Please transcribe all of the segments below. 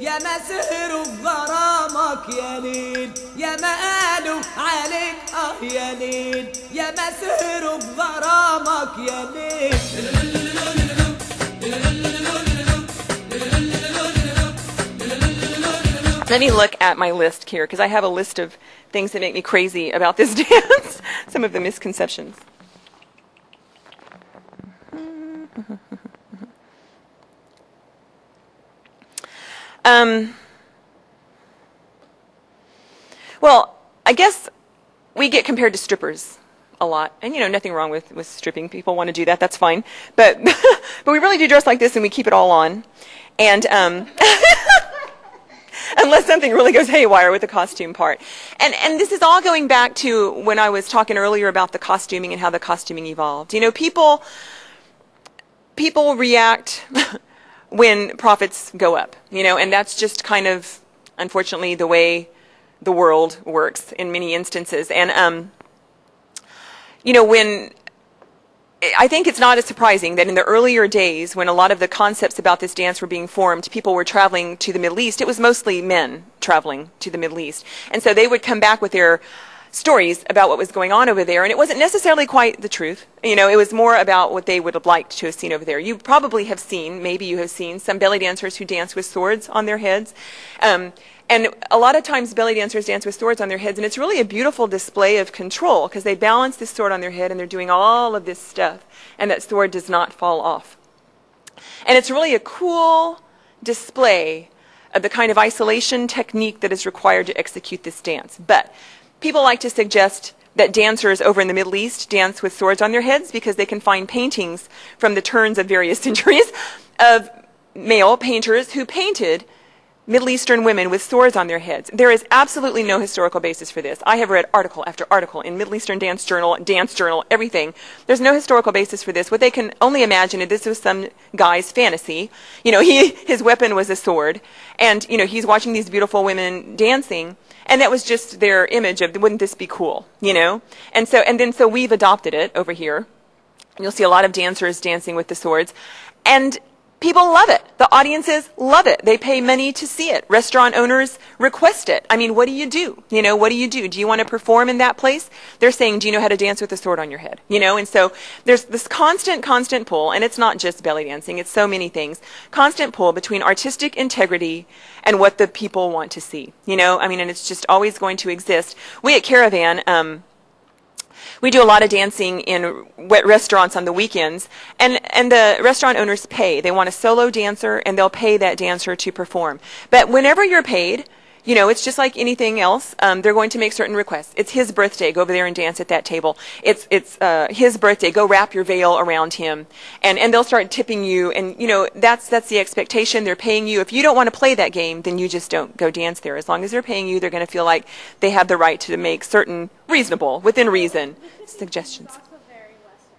يا ما سهروا بغرامك يا ليل يا ما قالوا عليك يا ليل يا ما سهروا بغرامك يا ليل. Let me look at my list here, because I have a list of things that make me crazy about this dance. Some of the misconceptions. Well, I guess we get compared to strippers a lot. And, you know, nothing wrong with stripping. People want to do that. That's fine. But, but we really do dress like this, and we keep it all on. And unless something really goes haywire with the costume part. And this is all going back to when I was talking earlier about the costuming and how the costuming evolved. You know, people react when profits go up, you know, and that's just kind of, unfortunately, the way the world works in many instances. And, you know, I think it's not as surprising that in the earlier days, when a lot of the concepts about this dance were being formed, people were traveling to the Middle East. It was mostly men traveling to the Middle East. And so they would come back with their stories about what was going on over there, and it wasn't necessarily quite the truth. You know, it was more about what they would have liked to have seen over there. You probably have seen, maybe you have seen, some belly dancers who dance with swords on their heads. And a lot of times belly dancers dance with swords on their heads, and it's really a beautiful display of control, because they balance this sword on their head and they're doing all of this stuff, and that sword does not fall off. And it's really a cool display of the kind of isolation technique that is required to execute this dance. But people like to suggest that dancers over in the Middle East dance with swords on their heads because they can find paintings from the turns of various centuries of male painters who painted Middle Eastern women with swords on their heads. There is absolutely no historical basis for this. I have read article after article in Middle Eastern Dance Journal, everything. There's no historical basis for this. What they can only imagine is this was some guy's fantasy. You know, his weapon was a sword, and, you know, he's watching these beautiful women dancing, and that was just their image of, wouldn't this be cool, you know? And so we've adopted it over here. You'll see a lot of dancers dancing with the swords, and people love it. The audiences love it. They pay money to see it. Restaurant owners request it. I mean, what do you do? You know, what do you do? Do you want to perform in that place? They're saying, do you know how to dance with a sword on your head? You know, and so there's this constant pull, and it's not just belly dancing, it's so many things. Constant pull between artistic integrity and what the people want to see. You know, I mean, and it's just always going to exist. We at Karavan, we do a lot of dancing in wet restaurants on the weekends, and the restaurant owners pay. They want a solo dancer, and they'll pay that dancer to perform. But whenever you're paid, you know, it's just like anything else. They're going to make certain requests. It's his birthday. Go over there and dance at that table. It's his birthday. Go wrap your veil around him. And they'll start tipping you. And, you know, that's the expectation. They're paying you. If you don't want to play that game, then you just don't go dance there. As long as they're paying you, they're going to feel like they have the right to make certain reasonable, within reason, suggestions.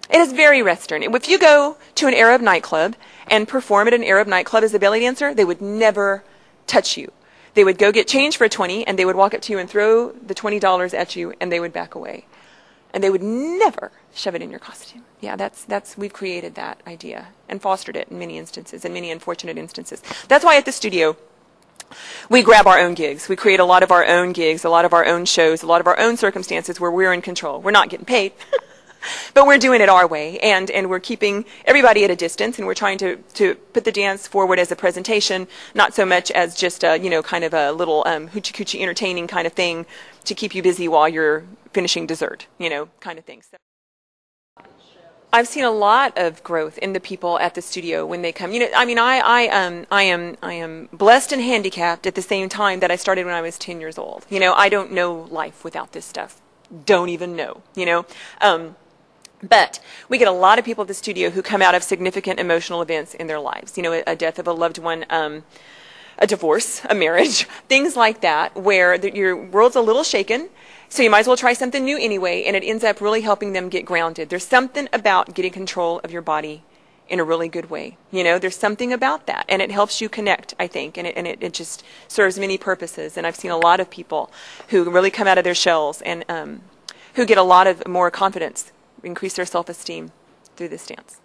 It is very Western. If you go to an Arab nightclub and perform at an Arab nightclub as a belly dancer, they would never touch you. They would go get change for $20, and they would walk up to you and throw the $20 at you, and they would back away. And they would never shove it in your costume. Yeah, we've created that idea and fostered it in many instances, in many unfortunate instances. That's why at the studio, we grab our own gigs. We create a lot of our own gigs, a lot of our own shows, a lot of our own circumstances where we're in control. We're not getting paid. But we're doing it our way, and we're keeping everybody at a distance, and we're trying to put the dance forward as a presentation, not so much as just a, you know, kind of a little hoochie-coochie entertaining kind of thing to keep you busy while you're finishing dessert, you know, kind of thing. So I've seen a lot of growth in the people at the studio when they come. You know, I mean, I am blessed and handicapped at the same time that I started when I was 10 years old. You know, I don't know life without this stuff. Don't even know, you know. But we get a lot of people at the studio who come out of significant emotional events in their lives. You know, a death of a loved one, a divorce, a marriage, things like that, where your world's a little shaken. So you might as well try something new anyway, and it ends up really helping them get grounded. There's something about getting control of your body in a really good way. You know, there's something about that, and it helps you connect, I think, and it just serves many purposes. And I've seen a lot of people who really come out of their shells and who get a lot of more confidence, increase their self-esteem through this dance.